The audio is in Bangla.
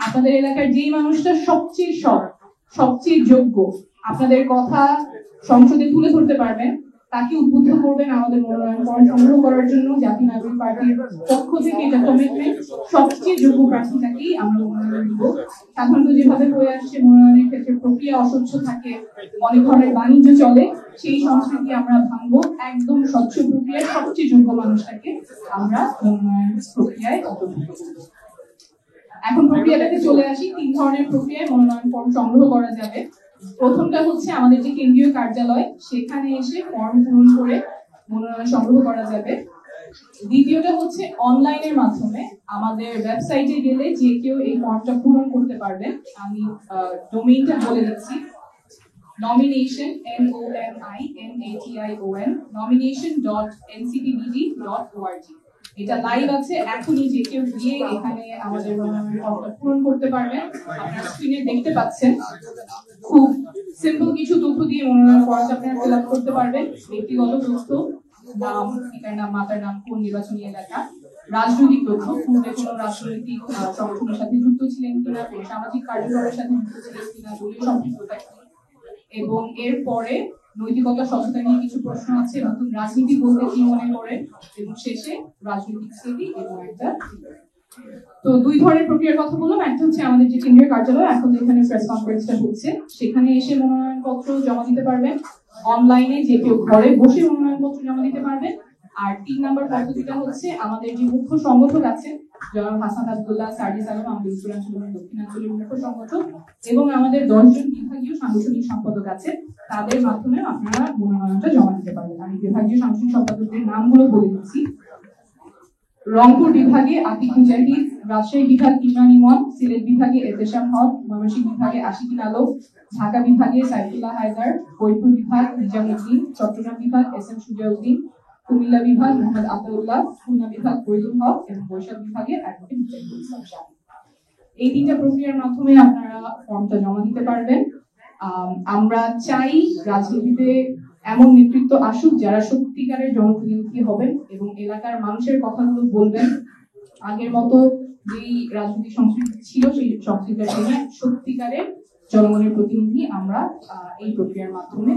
আপনাদের এলাকার যেই মানুষটা সবচেয়ে সৎ, সবচেয়ে যোগ্য, আপনাদের কথা সংসদে তুলে ধরতে পারবেন, তাকে উদ্বুদ্ধ করবেন আমাদের মনোনয়ন ফর্ম সংগ্রহ করার জন্য। জাতীয় নাগরিক পার্টির পক্ষ থেকে এটা কমিটমেন্ট, সবচেয়ে যোগ্য প্রার্থীটাকেই আমরা মনোনয়ন দিব। সাধারণত যেভাবে হয়ে আসছে মনোনয়নের ক্ষেত্রে প্রক্রিয়া অস্বচ্ছ থাকে, অনেক ধরনের বাণিজ্য চলে, সেই সংস্কৃতি আমরা ভাঙবো। একদম স্বচ্ছ প্রক্রিয়ায় সবচেয়ে যোগ্য মানুষটাকে আমরা মনোনয়ন প্রক্রিয়ায় অন্তর্ভুক্ত করব। এখন প্রক্রিয়াটাতে চলে আসি। 3 ধরনের প্রক্রিয়ায় মনোনয়ন ফর্ম সংগ্রহ করা যাবে। প্রথমটা হচ্ছে আমাদের যে কেন্দ্রীয় কার্যালয়, সেখানে এসে ফর্ম পূরণ করে মনোনয়ন সংগ্রহ করা যাবে। দ্বিতীয়টা হচ্ছে অনলাইনের মাধ্যমে আমাদের ওয়েবসাইটে গেলে যে কেউ এই ফর্মটা পূরণ করতে পারবেন। আমি ডোমেইনটা বলে দিচ্ছি, nomination nomination.nctbd.org। এটা লাইভ আছে, এখনই যে কেউ গিয়ে এখানে আমাদের ফর্মটা পূরণ করতে পারবেন। আপনারা স্ক্রিনে দেখতে পাচ্ছেন, খুব সিম্পল কিছু তথ্য দিয়ে মনোনয়ন ফর্মটা আপনারা ফিল আপ করতে পারবেন। ব্যক্তিগত তথ্য, নাম, পিতার নাম, মাতার নাম, কোন নির্বাচনী এলাকা, রাজনৈতিক তথ্য, পূর্বে কোনো রাজনৈতিক সংগঠনের সাথে যুক্ত ছিলেন কিনা, কোনো সামাজিক কার্যক্রমের সাথে যুক্ত ছিলেন কিনা, দলীয় সম্পৃক্ততা কি, এবং এরপরে নৈতিকতা সচেতনতা নিয়ে কিছু প্রশ্ন আছে, নতুন রাজনীতি বলতে কি মনে করেন, এবং শেষে রাজনৈতিক স্থিতি এবং একটা। তো 2 ধরনের প্রক্রিয়ার কথা বললাম। একটা হচ্ছে আমাদের যে কেন্দ্রীয় কার্যালয়, এখন যেখানে প্রেস কনফারেন্সটা হচ্ছে, সেখানে এসে মনোনয়নপত্র জমা দিতে পারবেন। অনলাইনে যে কেউ ঘরে বসে মনোনয়নপত্র জমা দিতে পারবেন। আর 3 নম্বর পদ্ধতিটা হচ্ছে আমাদের যে মুখ্য সংগঠক আছে, জনাব হাসান আব্দুল্লাহ, সার্জিস আলম, আমাদের উত্তরাঞ্চল এবং দক্ষিণাঞ্চলের মুখ্য সংগঠক, এবং আমাদের 10 জন বিভাগীয় সাংগঠনিক সম্পাদক আছে, তাদের মাধ্যমে আপনারা মনোনয়নটা জমা দিতে পারবেন। আমি বিভাগীয় সাংগঠনিক সম্পাদকদের নামগুলো বলে দিচ্ছি। রংপুর বিভাগে আতিক মুজাহিদ, রাজশাহী বিভাগ ইমরান ইমন, সিলেট বিভাগে এতেশাম হক, ময়মনসিংহ বিভাগে আশিকুল আলম, ঢাকা বিভাগে সাইফুল্লাহ হায়দার, ফরিদপুর বিভাগ নিজামুদ্দিন, চট্টগ্রাম বিভাগ এস.এম. সুজাউদ্দিন, কুমিল্লা বিভাগ মোহাম্মদ আতাউল্লাহ, খুলনা বিভাগ ফরিদুল হক এবং বরিশাল বিভাগে অ্যাডভোকেট মুজাহিদুল ইসলাম শাহ। এই 3টা প্রক্রিয়ার মাধ্যমে আপনারা ফর্মটা জমা দিতে পারবেন। আমরা চাই রাজনীতিতে এমন নেতৃত্ব আসুক যারা সত্যিকারের জনপ্রতিনিধি হবেন এবং এলাকার মানুষের কথাগুলো বলবেন। আগের মতো যেই রাজনৈতিক সংস্কৃতি ছিল সেই সংস্কৃতিটা সত্যিকারের জনগণের প্রতিনিধি আমরা এই প্রক্রিয়ার মাধ্যমে